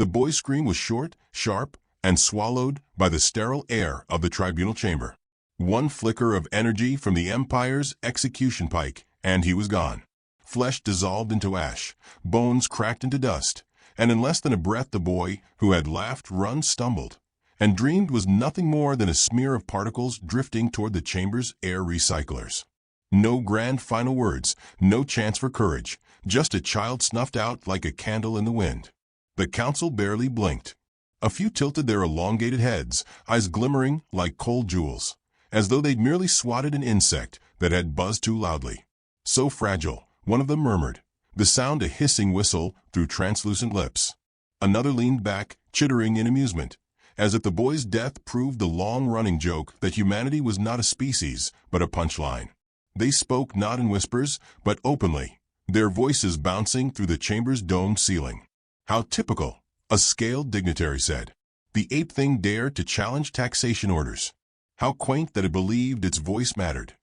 The boy's scream was short, sharp, and swallowed by the sterile air of the tribunal chamber. One flicker of energy from the Empire's execution pike, and he was gone. Flesh dissolved into ash, bones cracked into dust, and in less than a breath the boy, who had laughed, run, stumbled, and dreamed was nothing more than a smear of particles drifting toward the chamber's air recyclers. No grand final words, no chance for courage, just a child snuffed out like a candle in the wind. The council barely blinked. A few tilted their elongated heads, eyes glimmering like cold jewels, as though they'd merely swatted an insect that had buzzed too loudly. So fragile, one of them murmured, the sound a hissing whistle through translucent lips. Another leaned back, chittering in amusement, as if the boy's death proved the long-running joke that humanity was not a species, but a punchline. They spoke not in whispers, but openly, their voices bouncing through the chamber's domed ceiling. "How typical," a scaled dignitary said. "The ape thing dared to challenge taxation orders. How quaint that it believed its voice mattered."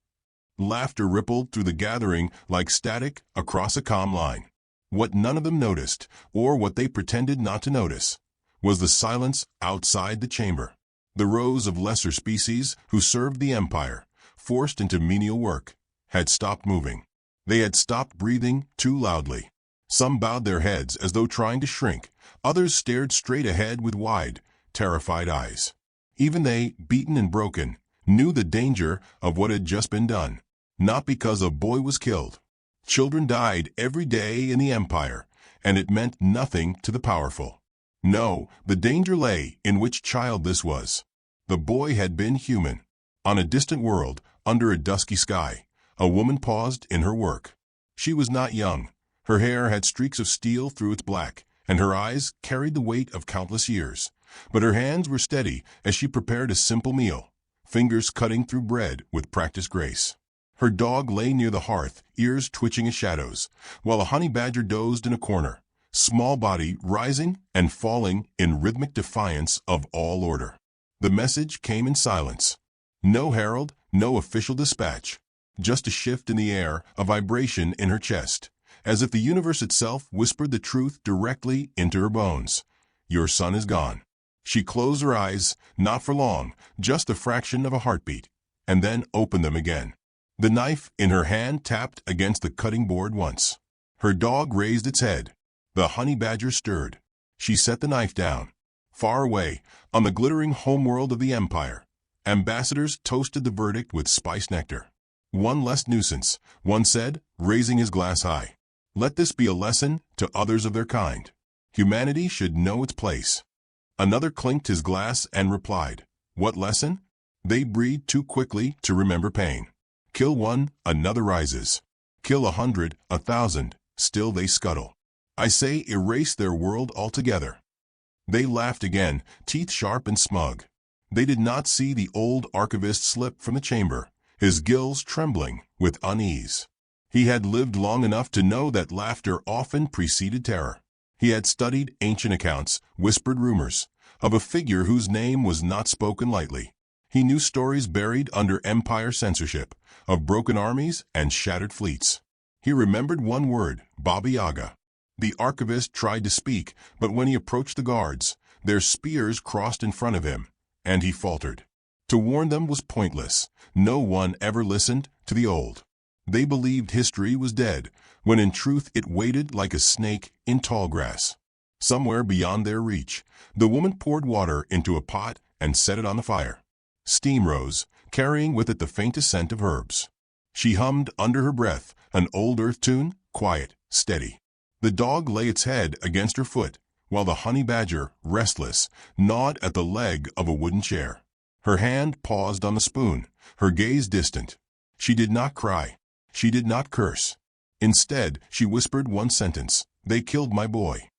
Laughter rippled through the gathering like static across a calm line. What none of them noticed, or what they pretended not to notice, was the silence outside the chamber. The rows of lesser species who served the Empire, forced into menial work, had stopped moving. They had stopped breathing too loudly. Some bowed their heads as though trying to shrink. Others stared straight ahead with wide, terrified eyes. Even they, beaten and broken, knew the danger of what had just been done. Not because a boy was killed. Children died every day in the Empire, and it meant nothing to the powerful. No, the danger lay in which child this was. The boy had been human. On a distant world, under a dusky sky, a woman paused in her work. She was not young. Her hair had streaks of steel through its black, and her eyes carried the weight of countless years. But her hands were steady as she prepared a simple meal, fingers cutting through bread with practiced grace. Her dog lay near the hearth, ears twitching as shadows, while a honey badger dozed in a corner, small body rising and falling in rhythmic defiance of all order. The message came in silence. No herald, no official dispatch, just a shift in the air, a vibration in her chest, as if the universe itself whispered the truth directly into her bones. "Your son is gone." She closed her eyes, not for long, just the fraction of a heartbeat, and then opened them again. The knife in her hand tapped against the cutting board once. Her dog raised its head. The honey badger stirred. She set the knife down. Far away, on the glittering homeworld of the Empire, ambassadors toasted the verdict with spiced nectar. "One less nuisance," one said, raising his glass high. "Let this be a lesson to others of their kind. Humanity should know its place." Another clinked his glass and replied, "What lesson? They breed too quickly to remember pain. Kill one, another rises. Kill 100, 1,000, still they scuttle. I say erase their world altogether." They laughed again, teeth sharp and smug. They did not see the old archivist slip from the chamber, his gills trembling with unease. He had lived long enough to know that laughter often preceded terror. He had studied ancient accounts, whispered rumors, of a figure whose name was not spoken lightly. He knew stories buried under Empire censorship, of broken armies and shattered fleets. He remembered one word, Baba Yaga. The archivist tried to speak, but when he approached the guards, their spears crossed in front of him, and he faltered. To warn them was pointless. No one ever listened to the old. They believed history was dead, when in truth it waited like a snake in tall grass. Somewhere beyond their reach, the woman poured water into a pot and set it on the fire. Steam rose, carrying with it the faintest scent of herbs. She hummed under her breath, an old earth tune, quiet, steady. The dog lay its head against her foot, while the honey badger, restless, gnawed at the leg of a wooden chair. Her hand paused on the spoon, her gaze distant. She did not cry. She did not curse. Instead, she whispered one sentence, "They killed my boy."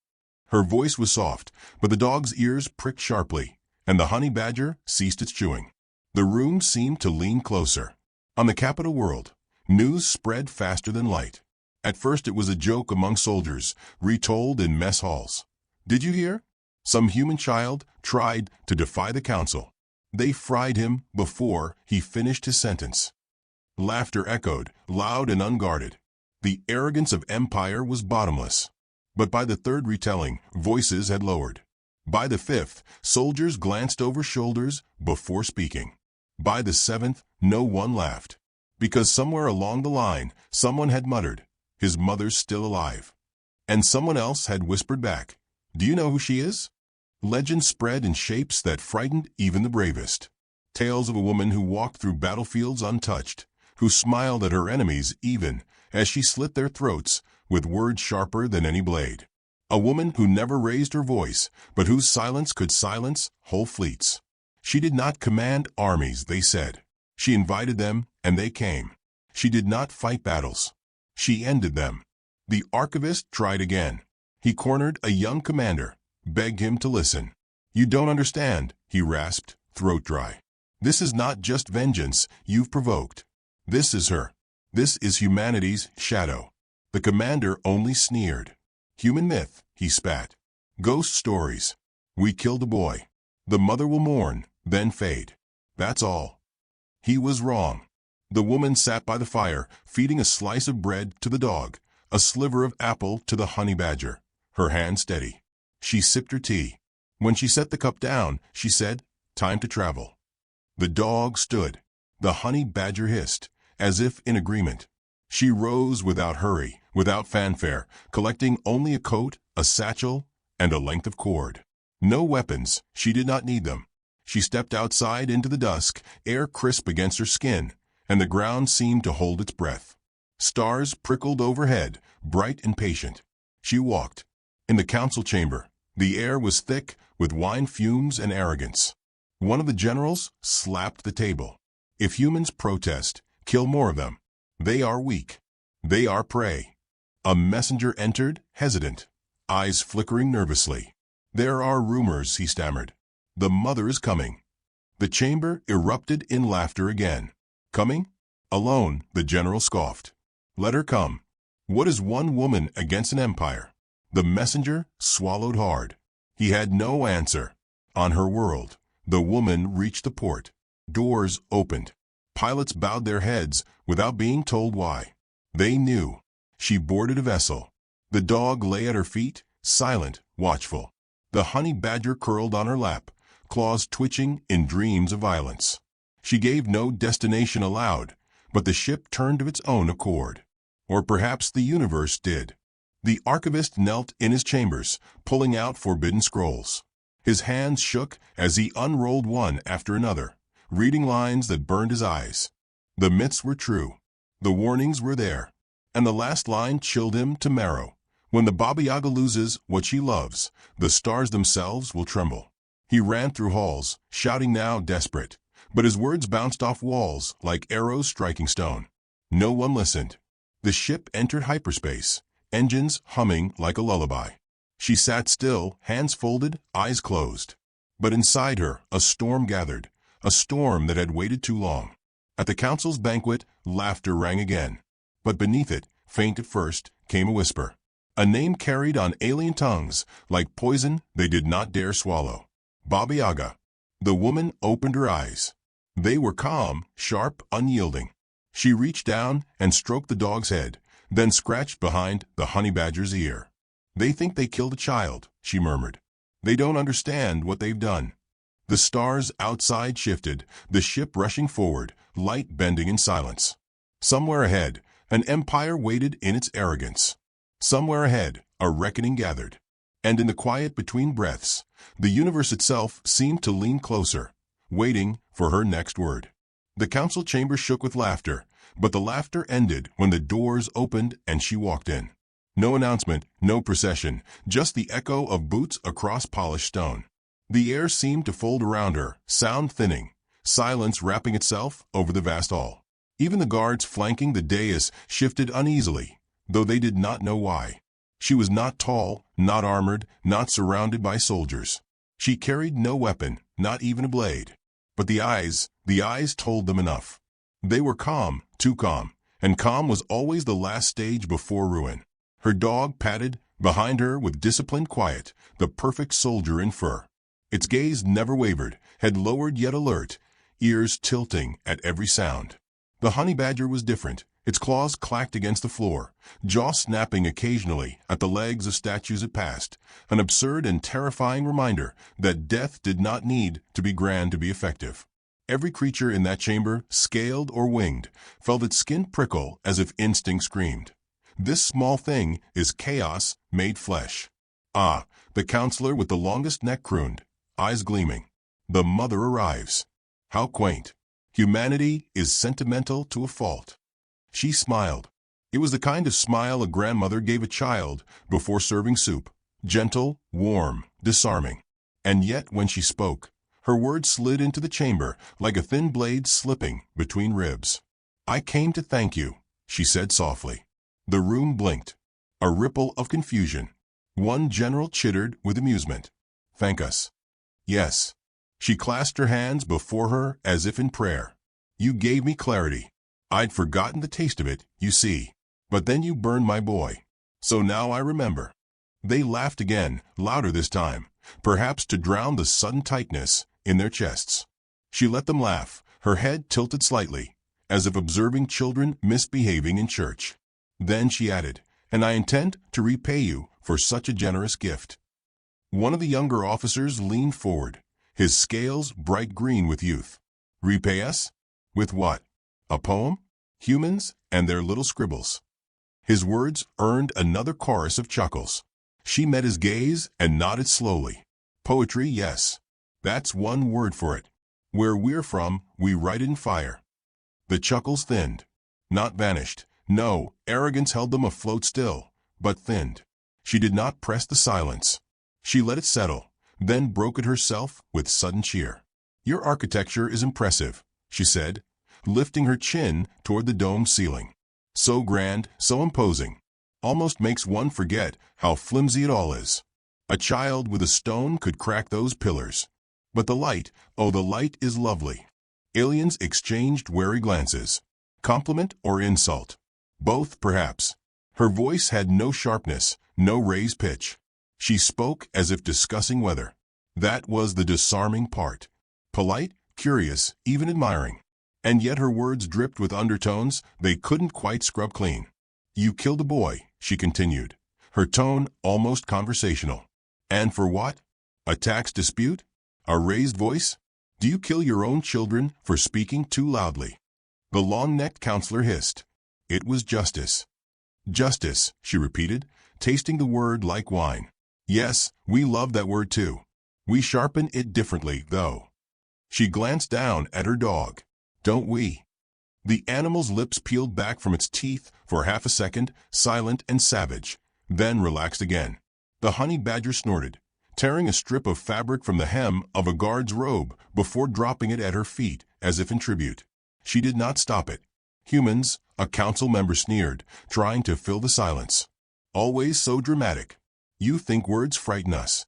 Her voice was soft, but the dog's ears pricked sharply, and the honey badger ceased its chewing. The room seemed to lean closer. On the capital world, news spread faster than light. At first it was a joke among soldiers, retold in mess halls. "Did you hear? Some human child tried to defy the council. They fried him before he finished his sentence." Laughter echoed, loud and unguarded. The arrogance of empire was bottomless. But by the third retelling, voices had lowered. By the 5th, soldiers glanced over shoulders before speaking. By the 7th, no one laughed. Because somewhere along the line, someone had muttered, "His mother's still alive." And someone else had whispered back, "Do you know who she is?" Legends spread in shapes that frightened even the bravest. Tales of a woman who walked through battlefields untouched, who smiled at her enemies even as she slit their throats with words sharper than any blade. A woman who never raised her voice, but whose silence could silence whole fleets. She did not command armies, they said. She invited them, and they came. She did not fight battles. She ended them. The archivist tried again. He cornered a young commander, begged him to listen. "You don't understand," he rasped, throat dry. "This is not just vengeance you've provoked. This is her. This is humanity's shadow." The commander only sneered. "Human myth," he spat. "Ghost stories. We killed a boy. The mother will mourn, then fade. That's all." He was wrong. The woman sat by the fire, feeding a slice of bread to the dog, a sliver of apple to the honey badger, her hand steady. She sipped her tea. When she set the cup down, she said, "Time to travel." The dog stood. The honey badger hissed, as if in agreement. She rose without hurry, without fanfare, collecting only a coat, a satchel, and a length of cord. No weapons, she did not need them. She stepped outside into the dusk, air crisp against her skin, and the ground seemed to hold its breath. Stars prickled overhead, bright and patient. She walked. In the council chamber, the air was thick with wine fumes and arrogance. One of the generals slapped the table. "If humans protest, kill more of them. They are weak. They are prey." A messenger entered, hesitant, eyes flickering nervously. "There are rumors," he stammered. "The mother is coming." The chamber erupted in laughter again. "Coming? Alone," the general scoffed. "Let her come. What is one woman against an empire?" The messenger swallowed hard. He had no answer. On her world, the woman reached the port. Doors opened. Pilots bowed their heads without being told why. They knew. She boarded a vessel. The dog lay at her feet, silent, watchful. The honey badger curled on her lap, claws twitching in dreams of violence. She gave no destination aloud, but the ship turned of its own accord. Or perhaps the universe did. The archivist knelt in his chambers, pulling out forbidden scrolls. His hands shook as he unrolled one after another, reading lines that burned his eyes. The myths were true. The warnings were there. And the last line chilled him to marrow. When the Baba Yaga loses what she loves, the stars themselves will tremble. He ran through halls, shouting now desperate, but his words bounced off walls like arrows striking stone. No one listened. The ship entered hyperspace, engines humming like a lullaby. She sat still, hands folded, eyes closed. But inside her, a storm gathered, a storm that had waited too long. At the council's banquet, laughter rang again. But beneath it, faint at first, came a whisper. A name carried on alien tongues, like poison they did not dare swallow. Baba Yaga. The woman opened her eyes. They were calm, sharp, unyielding. She reached down and stroked the dog's head, then scratched behind the honey badger's ear. "They think they killed a child," she murmured. "They don't understand what they've done." The stars outside shifted, the ship rushing forward, light bending in silence. Somewhere ahead, an empire waited in its arrogance. Somewhere ahead, a reckoning gathered. And in the quiet between breaths, the universe itself seemed to lean closer, waiting for her next word. The council chamber shook with laughter, but the laughter ended when the doors opened and she walked in. No announcement, no procession, just the echo of boots across polished stone. The air seemed to fold around her, sound thinning, silence wrapping itself over the vast hall. Even the guards flanking the dais shifted uneasily, though they did not know why. She was not tall, not armored, not surrounded by soldiers. She carried no weapon, not even a blade. But the eyes told them enough. They were calm, too calm, and calm was always the last stage before ruin. Her dog padded behind her with disciplined quiet, the perfect soldier in fur. Its gaze never wavered, head lowered yet alert, ears tilting at every sound. The honey badger was different. Its claws clacked against the floor, jaw snapping occasionally at the legs of statues it passed, an absurd and terrifying reminder that death did not need to be grand to be effective. Every creature in that chamber, scaled or winged, felt its skin prickle as if instinct screamed. This small thing is chaos made flesh. Ah, the counselor with the longest neck crooned, eyes gleaming. The mother arrives. How quaint. Humanity is sentimental to a fault. She smiled. It was the kind of smile a grandmother gave a child before serving soup. Gentle, warm, disarming. And yet when she spoke, her words slid into the chamber like a thin blade slipping between ribs. "I came to thank you," she said softly. The room blinked. A ripple of confusion. One general chittered with amusement. "Thank us." "Yes." She clasped her hands before her as if in prayer. "You gave me clarity. I'd forgotten the taste of it, you see. But then you burned my boy. So now I remember." They laughed again, louder this time, perhaps to drown the sudden tightness in their chests. She let them laugh, her head tilted slightly, as if observing children misbehaving in church. Then she added, "And I intend to repay you for such a generous gift." One of the younger officers leaned forward, his scales bright green with youth. "Repay us? With what? A poem? Humans and their little scribbles." His words earned another chorus of chuckles. She met his gaze and nodded slowly. "Poetry, yes. That's one word for it. Where we're from, we write in fire." The chuckles thinned. Not vanished. No, arrogance held them afloat still, but thinned. She did not press the silence. She let it settle, then broke it herself with sudden cheer. "Your architecture is impressive," she said, lifting her chin toward the domed ceiling. "So grand, so imposing. Almost makes one forget how flimsy it all is. A child with a stone could crack those pillars. But the light, oh, the light is lovely." Aliens exchanged wary glances. Compliment or insult? Both, perhaps. Her voice had no sharpness, no raised pitch. She spoke as if discussing weather. That was the disarming part. Polite, curious, even admiring. And yet her words dripped with undertones they couldn't quite scrub clean. "You killed a boy," she continued, her tone almost conversational. "And for what? A tax dispute? A raised voice? Do you kill your own children for speaking too loudly?" The long-necked counselor hissed. It was justice. "Justice," she repeated, tasting the word like wine. "Yes, we love that word too. We sharpen it differently, though." She glanced down at her dog. "Don't we?" The animal's lips peeled back from its teeth for half a second, silent and savage, then relaxed again. The honey badger snorted, tearing a strip of fabric from the hem of a guard's robe before dropping it at her feet as if in tribute. She did not stop it. "Humans," a council member sneered, trying to fill the silence. "Always so dramatic. You think words frighten us."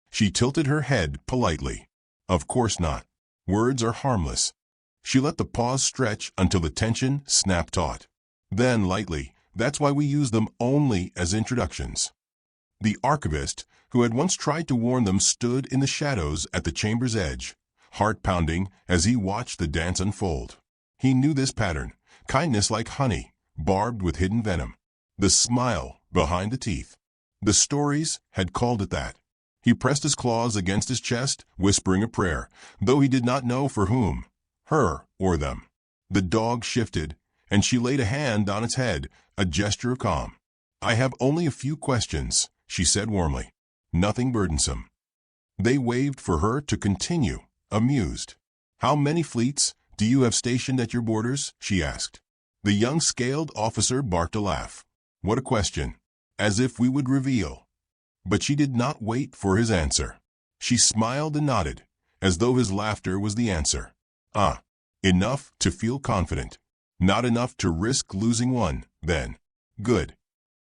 She tilted her head politely. "Of course not. Words are harmless." She let the pause stretch until the tension snapped taut. Then, lightly, "That's why we use them only as introductions." The archivist, who had once tried to warn them, stood in the shadows at the chamber's edge, heart pounding as he watched the dance unfold. He knew this pattern, kindness like honey, barbed with hidden venom. The smile behind the teeth. The stories had called it that. He pressed his claws against his chest, whispering a prayer, though he did not know for whom, her or them. The dog shifted, and she laid a hand on its head, a gesture of calm. "I have only a few questions," she said warmly. "Nothing burdensome." They waved for her to continue, amused. "How many fleets do you have stationed at your borders?" she asked. The young scaled officer barked a laugh. "What a question! As if we would reveal." But she did not wait for his answer. She smiled and nodded, as though his laughter was the answer. "Ah, enough to feel confident. Not enough to risk losing one, then. Good."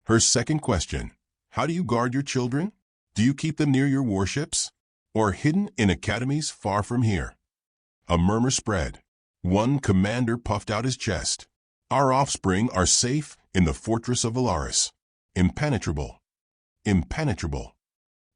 Her second question: "How do you guard your children? Do you keep them near your warships? Or hidden in academies far from here?" A murmur spread. One commander puffed out his chest. "Our offspring are safe in the fortress of Valaris. Impenetrable. Impenetrable."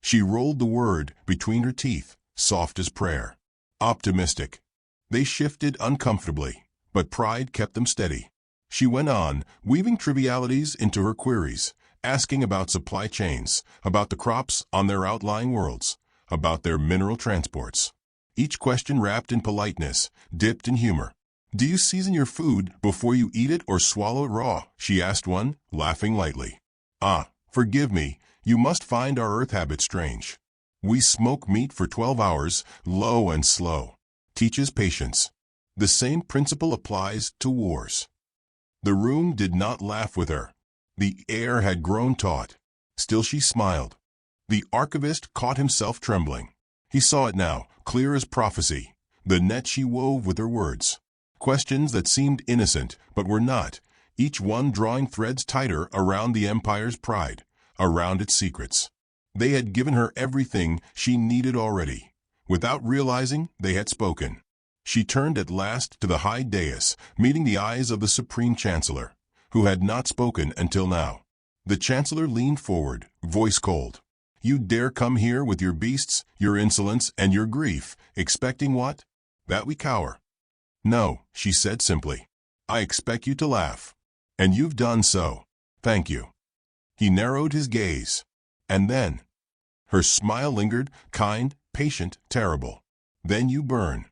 She rolled the word between her teeth, soft as prayer. Optimistic. They shifted uncomfortably, but pride kept them steady. She went on, weaving trivialities into her queries, asking about supply chains, about the crops on their outlying worlds, about their mineral transports. Each question wrapped in politeness, dipped in humor. "Do you season your food before you eat it or swallow it raw?" she asked one, laughing lightly. "Ah, forgive me, you must find our Earth habit strange. We smoke meat for 12 hours, low and slow." Teaches patience. The same principle applies to wars. The room did not laugh with her. The air had grown taut. Still she smiled. The archivist caught himself trembling. He saw it now, clear as prophecy, the net she wove with her words. Questions that seemed innocent, but were not, each one drawing threads tighter around the Empire's pride, around its secrets. They had given her everything she needed already. Without realizing, they had spoken. She turned at last to the high dais, meeting the eyes of the Supreme Chancellor, who had not spoken until now. The Chancellor leaned forward, voice cold. "You dare come here with your beasts, your insolence, and your grief, expecting what? That we cower?" "No," she said simply. "I expect you to laugh. And you've done so. Thank you." He narrowed his gaze. "And then?" Her smile lingered, kind, patient, terrible. "Then you burn."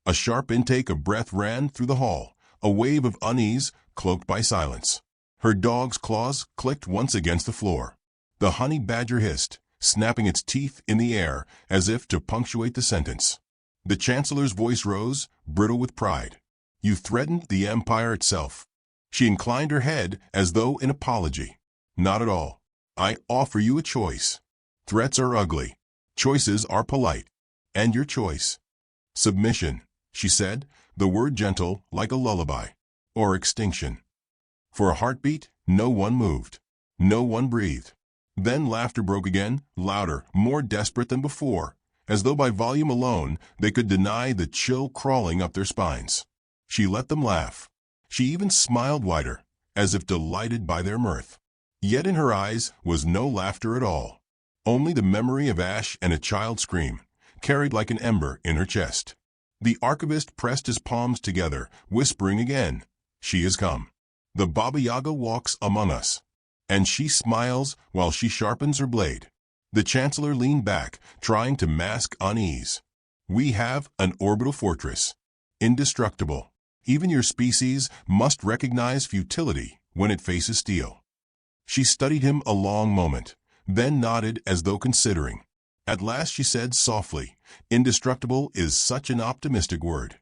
A sharp intake of breath ran through the hall, a wave of unease cloaked by silence. Her dog's claws clicked once against the floor. The honey badger hissed, snapping its teeth in the air as if to punctuate the sentence. The Chancellor's voice rose, brittle with pride. "You threatened the Empire itself." She inclined her head as though in apology. "Not at all. I offer you a choice. Threats are ugly. Choices are polite. And your choice?" "Submission," she said, the word gentle like a lullaby. "Or extinction." For a heartbeat, no one moved. No one breathed. Then laughter broke again, louder, more desperate than before, as though by volume alone they could deny the chill crawling up their spines. She let them laugh. She even smiled wider, as if delighted by their mirth. Yet in her eyes was no laughter at all. Only the memory of ash and a child's scream, carried like an ember in her chest. The archivist pressed his palms together, whispering again, "She has come. The Baba Yaga walks among us. And she smiles while she sharpens her blade." The Chancellor leaned back, trying to mask unease. "We have an orbital fortress. Indestructible. Even your species must recognize futility when it faces steel." She studied him a long moment, then nodded as though considering. At last she said softly, "Indestructible is such an optimistic word."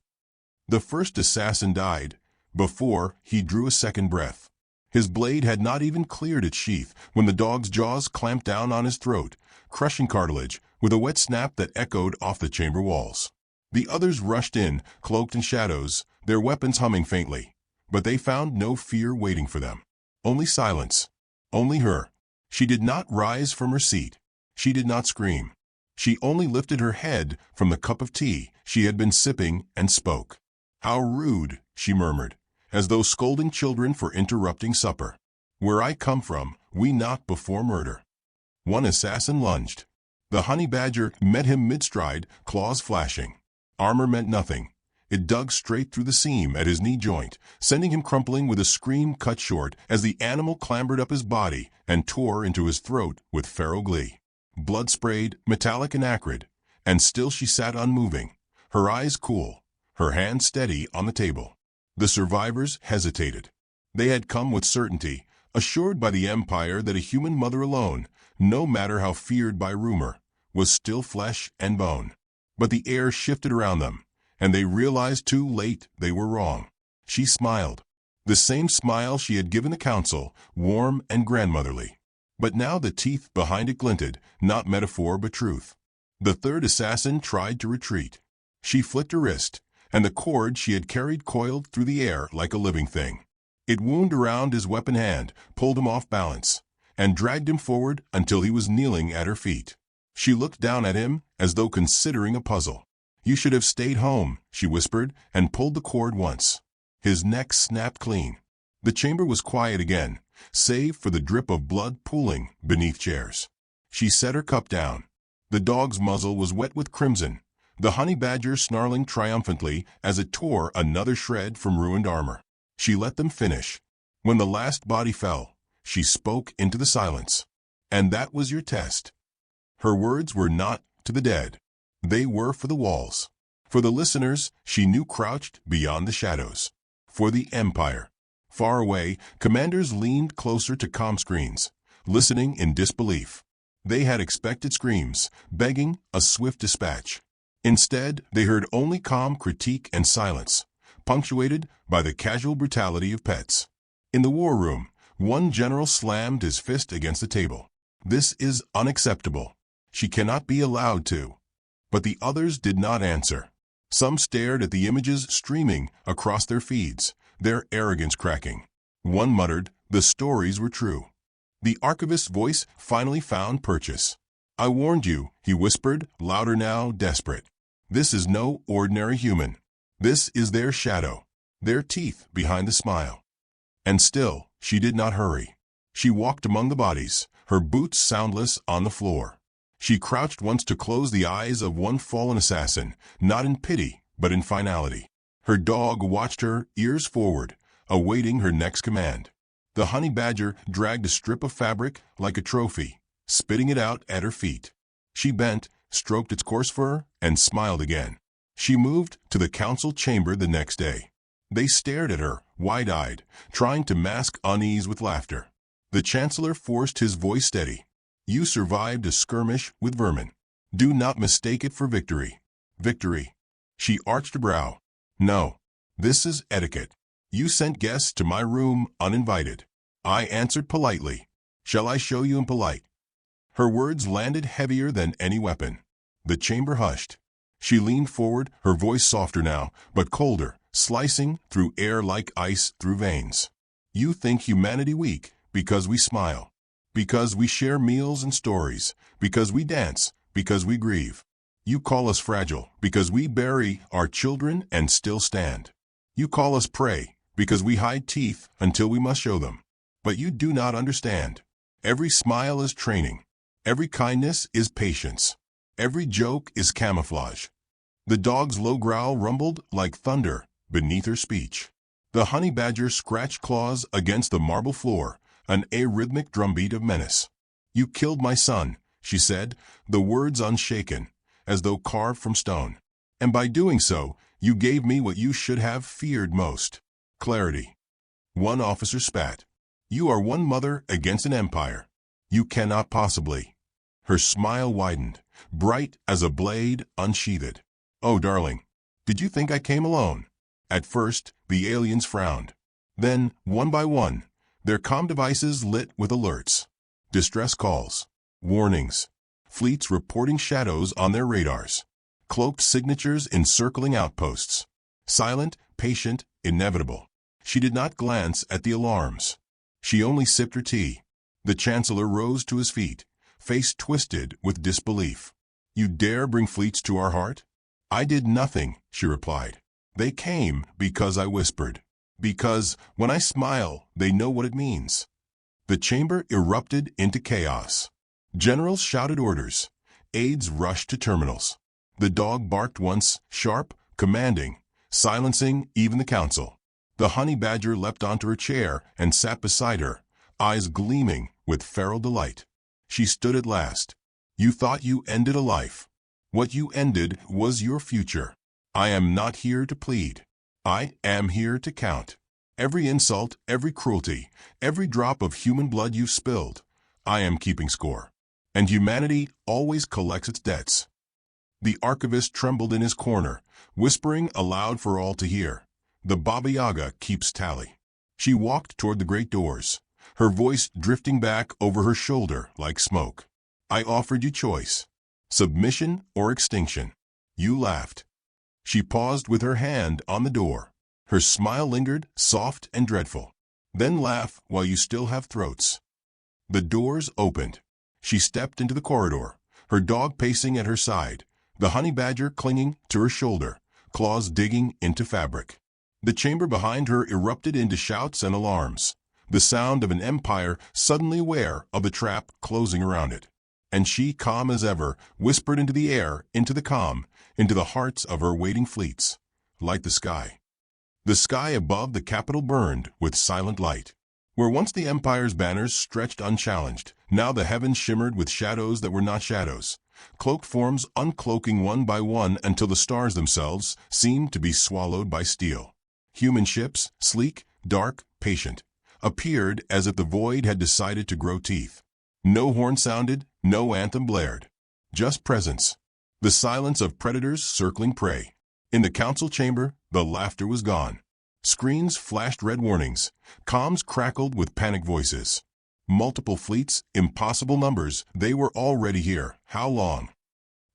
The first assassin died before he drew a second breath. His blade had not even cleared its sheath when the dog's jaws clamped down on his throat, crushing cartilage with a wet snap that echoed off the chamber walls. The others rushed in, cloaked in shadows, their weapons humming faintly. But they found no fear waiting for them. Only silence. Only her. She did not rise from her seat. She did not scream. She only lifted her head from the cup of tea she had been sipping and spoke. "How rude," she murmured, as though scolding children for interrupting supper. "Where I come from, we knock before murder." One assassin lunged. The honey badger met him mid-stride, claws flashing. Armor meant nothing. It dug straight through the seam at his knee joint, sending him crumpling with a scream cut short as the animal clambered up his body and tore into his throat with feral glee. Blood sprayed, metallic and acrid, and still she sat unmoving, her eyes cool, her hand steady on the table. The survivors hesitated. They had come with certainty, assured by the Empire that a human mother alone, no matter how feared by rumor, was still flesh and bone. But the air shifted around them, and they realized too late they were wrong. She smiled. The same smile she had given the council, warm and grandmotherly. But now the teeth behind it glinted, not metaphor but truth. The third assassin tried to retreat. She flicked her wrist, and the cord she had carried coiled through the air like a living thing. It wound around his weapon hand, pulled him off balance, and dragged him forward until he was kneeling at her feet. She looked down at him as though considering a puzzle. "You should have stayed home," she whispered, and pulled the cord once. His neck snapped clean. The chamber was quiet again, save for the drip of blood pooling beneath chairs. She set her cup down. The dog's muzzle was wet with crimson, the honey badger snarling triumphantly as it tore another shred from ruined armor. She let them finish. When the last body fell, she spoke into the silence. And that was your test. Her words were not to the dead. They were for the walls. For the listeners she knew crouched beyond the shadows. For the Empire. Far away, commanders leaned closer to comm screens, listening in disbelief. They had expected screams, begging a swift dispatch. Instead, they heard only calm critique and silence, punctuated by the casual brutality of pets. In the war room, one general slammed his fist against the table. This is unacceptable. She cannot be allowed to. But the others did not answer. Some stared at the images streaming across their feeds, their arrogance cracking. One muttered, the stories were true. The archivist's voice finally found purchase. I warned you, he whispered, louder now, desperate. This is no ordinary human. This is their shadow, their teeth behind the smile. And still, she did not hurry. She walked among the bodies, her boots soundless on the floor. She crouched once to close the eyes of one fallen assassin, not in pity, but in finality. Her dog watched her, ears forward, awaiting her next command. The honey badger dragged a strip of fabric like a trophy, spitting it out at her feet. She bent, stroked its coarse fur, and smiled again. She moved to the council chamber the next day. They stared at her, wide-eyed, trying to mask unease with laughter. The chancellor forced his voice steady. You survived a skirmish with vermin. Do not mistake it for victory. Victory. She arched a brow. No. This is etiquette. You sent guests to my room uninvited. I answered politely. Shall I show you impolite? Her words landed heavier than any weapon. The chamber hushed. She leaned forward, her voice softer now, but colder, slicing through air like ice through veins. You think humanity weak because we smile, because we share meals and stories, because we dance, because we grieve. You call us fragile because we bury our children and still stand. You call us prey because we hide teeth until we must show them. But you do not understand. Every smile is training. Every kindness is patience. Every joke is camouflage. The dog's low growl rumbled like thunder beneath her speech. The honey badger scratched claws against the marble floor, an arrhythmic drumbeat of menace. You killed my son, she said, the words unshaken, as though carved from stone. And by doing so, you gave me what you should have feared most. Clarity. One officer spat. You are one mother against an empire. You cannot possibly. Her smile widened, bright as a blade unsheathed. Oh, darling, did you think I came alone? At first, the aliens frowned. Then, one by one, their comm devices lit with alerts. Distress calls. Warnings. Fleets reporting shadows on their radars. Cloaked signatures encircling outposts. Silent, patient, inevitable. She did not glance at the alarms. She only sipped her tea. The chancellor rose to his feet, face twisted with disbelief. You dare bring fleets to our heart? I did nothing, she replied. They came because I whispered. Because when I smile, they know what it means. The chamber erupted into chaos. Generals shouted orders. Aides rushed to terminals. The dog barked once, sharp, commanding, silencing even the council. The honey badger leapt onto her chair and sat beside her, eyes gleaming with feral delight. She stood at last. You thought you ended a life. What you ended was your future. I am not here to plead. I am here to count. Every insult, every cruelty, every drop of human blood you've spilled, I am keeping score. And humanity always collects its debts. The archivist trembled in his corner, whispering aloud for all to hear. The Baba Yaga keeps tally. She walked toward the great doors, her voice drifting back over her shoulder like smoke. I offered you choice. Submission or extinction. You laughed. She paused with her hand on the door. Her smile lingered, soft and dreadful. Then laugh while you still have throats. The doors opened. She stepped into the corridor, her dog pacing at her side, the honey badger clinging to her shoulder, claws digging into fabric. The chamber behind her erupted into shouts and alarms, the sound of an empire suddenly aware of the trap closing around it. And she, calm as ever, whispered into the air, into the calm, into the hearts of her waiting fleets. Light the sky. The sky above the Capitol burned with silent light. Where once the Empire's banners stretched unchallenged, now the heavens shimmered with shadows that were not shadows, cloaked forms uncloaking one by one until the stars themselves seemed to be swallowed by steel. Human ships, sleek, dark, patient, appeared as if the void had decided to grow teeth. No horn sounded, no anthem blared. Just presence. The silence of predators circling prey. In the council chamber, the laughter was gone. Screens flashed red warnings. Comms crackled with panic voices. Multiple fleets, impossible numbers, they were already here. How long?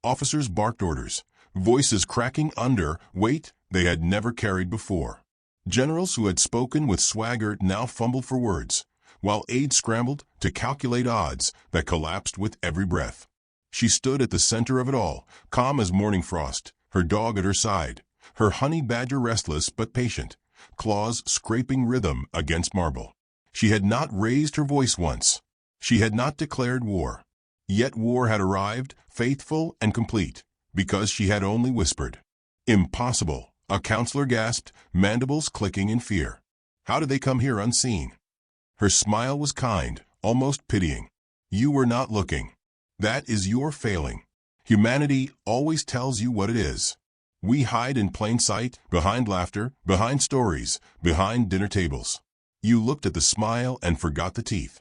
Officers barked orders, voices cracking under weight they had never carried before. Generals who had spoken with swagger now fumbled for words, while aides scrambled to calculate odds that collapsed with every breath. She stood at the center of it all, calm as morning frost, her dog at her side, her honey badger restless but patient, claws scraping rhythm against marble. She had not raised her voice once. She had not declared war. Yet war had arrived, faithful and complete, because she had only whispered. Impossible, a counselor gasped, mandibles clicking in fear. How did they come here unseen? Her smile was kind, almost pitying. You were not looking. That is your failing. Humanity always tells you what it is. We hide in plain sight, behind laughter, behind stories, behind dinner tables. You looked at the smile and forgot the teeth.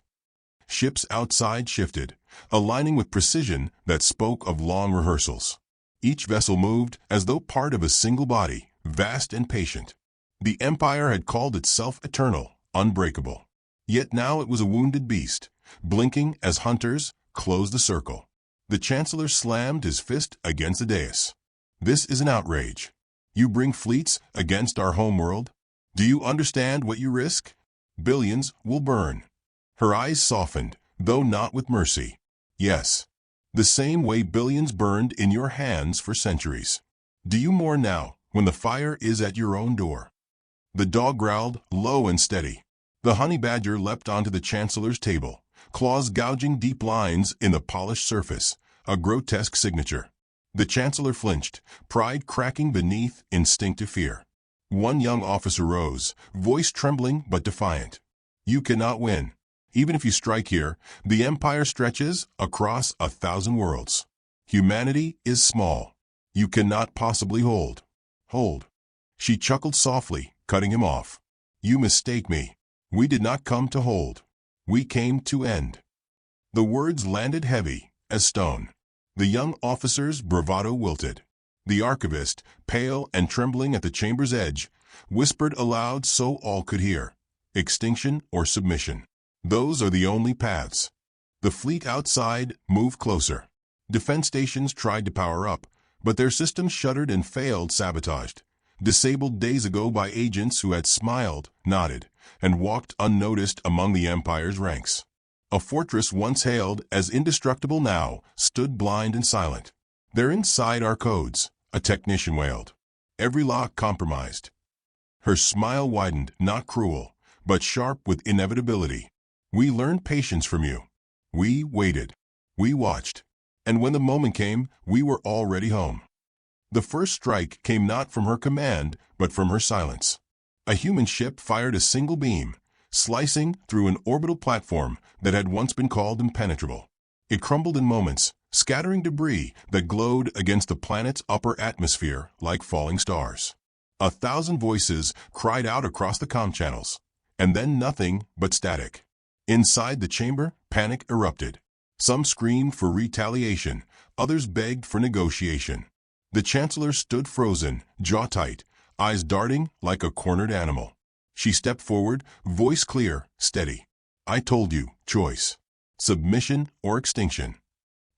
Ships outside shifted, aligning with precision that spoke of long rehearsals. Each vessel moved as though part of a single body, vast and patient. The Empire had called itself eternal, unbreakable. Yet now it was a wounded beast, blinking as hunters closed the circle. The Chancellor slammed his fist against the dais. This is an outrage. You bring fleets against our homeworld? Do you understand what you risk? Billions will burn. Her eyes softened, though not with mercy. Yes, the same way billions burned in your hands for centuries. Do you mourn now, when the fire is at your own door? The dog growled, low and steady. The honey badger leapt onto the Chancellor's table, claws gouging deep lines in the polished surface, a grotesque signature. The Chancellor flinched, pride cracking beneath instinctive fear. One young officer rose, voice trembling but defiant. You cannot win. Even if you strike here, the Empire stretches across 1,000 worlds. Humanity is small. You cannot possibly hold. Hold. She chuckled softly, cutting him off. You mistake me. We did not come to hold. We came to end. The words landed heavy as stone. The young officer's bravado wilted. The archivist, pale and trembling at the chamber's edge, whispered aloud so all could hear. Extinction or submission. Those are the only paths. The fleet outside moved closer. Defense stations tried to power up, but their systems shuddered and failed, sabotaged. Disabled days ago by agents who had smiled, nodded, and walked unnoticed among the Empire's ranks. A fortress once hailed as indestructible now stood blind and silent. They're inside our codes, a technician wailed. Every lock compromised. Her smile widened, not cruel, but sharp with inevitability. We learned patience from you. We waited. We watched. And when the moment came, we were already home. The first strike came not from her command, but from her silence. A human ship fired a single beam, slicing through an orbital platform that had once been called impenetrable. It crumbled in moments, scattering debris that glowed against the planet's upper atmosphere like falling stars. 1,000 voices cried out across the comm channels, and then nothing but static. Inside the chamber, panic erupted. Some screamed for retaliation, others begged for negotiation. The Chancellor stood frozen, jaw tight, eyes darting like a cornered animal. She stepped forward, voice clear, steady. I told you, choice. Submission or extinction.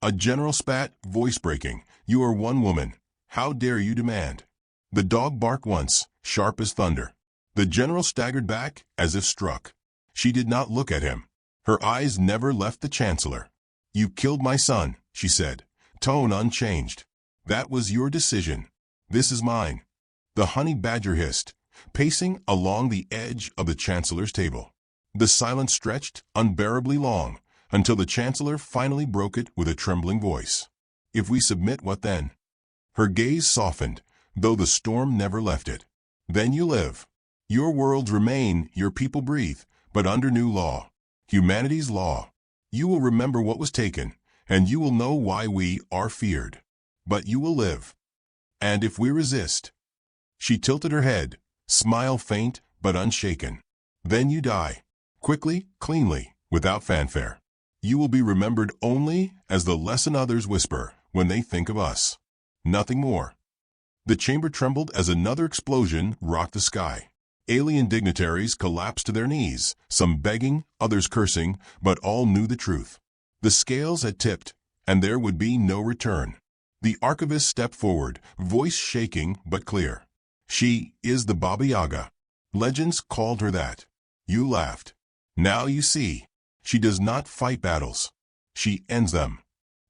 A general spat, voice breaking. You are one woman. How dare you demand? The dog barked once, sharp as thunder. The general staggered back, as if struck. She did not look at him. Her eyes never left the Chancellor. You killed my son, she said, tone unchanged. That was your decision. This is mine. The honey badger hissed, pacing along the edge of the Chancellor's table. The silence stretched unbearably long, until the Chancellor finally broke it with a trembling voice. If we submit, what then? Her gaze softened, though the storm never left it. Then you live. Your worlds remain, your people breathe, but under new law, humanity's law. You will remember what was taken, and you will know why we are feared. But you will live. And if we resist, she tilted her head, smile faint but unshaken. Then you die. Quickly, cleanly, without fanfare. You will be remembered only as the lesson others whisper when they think of us. Nothing more. The chamber trembled as another explosion rocked the sky. Alien dignitaries collapsed to their knees, some begging, others cursing, but all knew the truth. The scales had tipped, and there would be no return. The archivist stepped forward, voice shaking but clear. She is the Baba Yaga. Legends called her that. You laughed. Now you see. She does not fight battles. She ends them.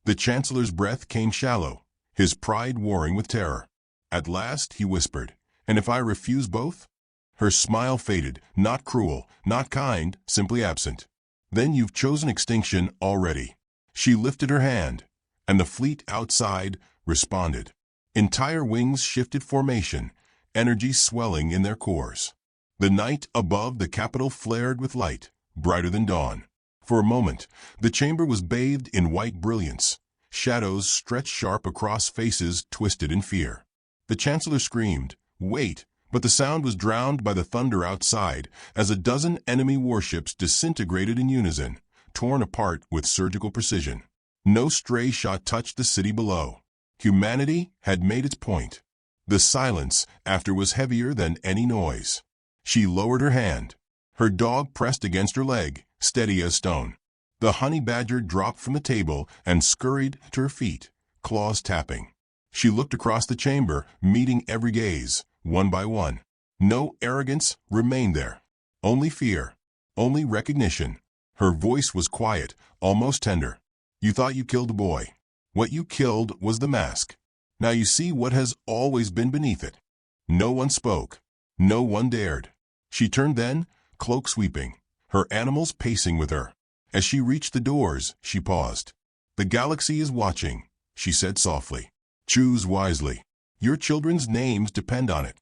The Chancellor's breath came shallow, his pride warring with terror. At last he whispered, "And if I refuse both?" Her smile faded, not cruel, not kind, simply absent. "Then you've chosen extinction already." She lifted her hand, and the fleet outside responded. Entire wings shifted formation, energy swelling in their cores. The night above the capital flared with light, brighter than dawn. For a moment, the chamber was bathed in white brilliance. Shadows stretched sharp across faces twisted in fear. The Chancellor screamed, "Wait!" But the sound was drowned by the thunder outside as a dozen enemy warships disintegrated in unison, torn apart with surgical precision. No stray shot touched the city below. Humanity had made its point. The silence after was heavier than any noise. She lowered her hand. Her dog pressed against her leg, steady as stone. The honey badger dropped from the table and scurried to her feet, claws tapping. She looked across the chamber, meeting every gaze, one by one. No arrogance remained there. Only fear. Only recognition. Her voice was quiet, almost tender. "You thought you killed a boy. What you killed was the mask. Now you see what has always been beneath it." No one spoke. No one dared. She turned then, cloak sweeping, her animals pacing with her. As she reached the doors, she paused. "The galaxy is watching," she said softly. "Choose wisely. Your children's names depend on it."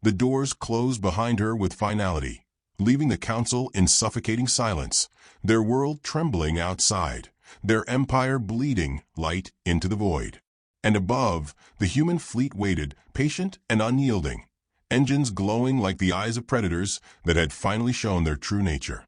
The doors closed behind her with finality, leaving the council in suffocating silence, their world trembling outside, their empire bleeding light into the void. And above, the human fleet waited, patient and unyielding, engines glowing like the eyes of predators that had finally shown their true nature.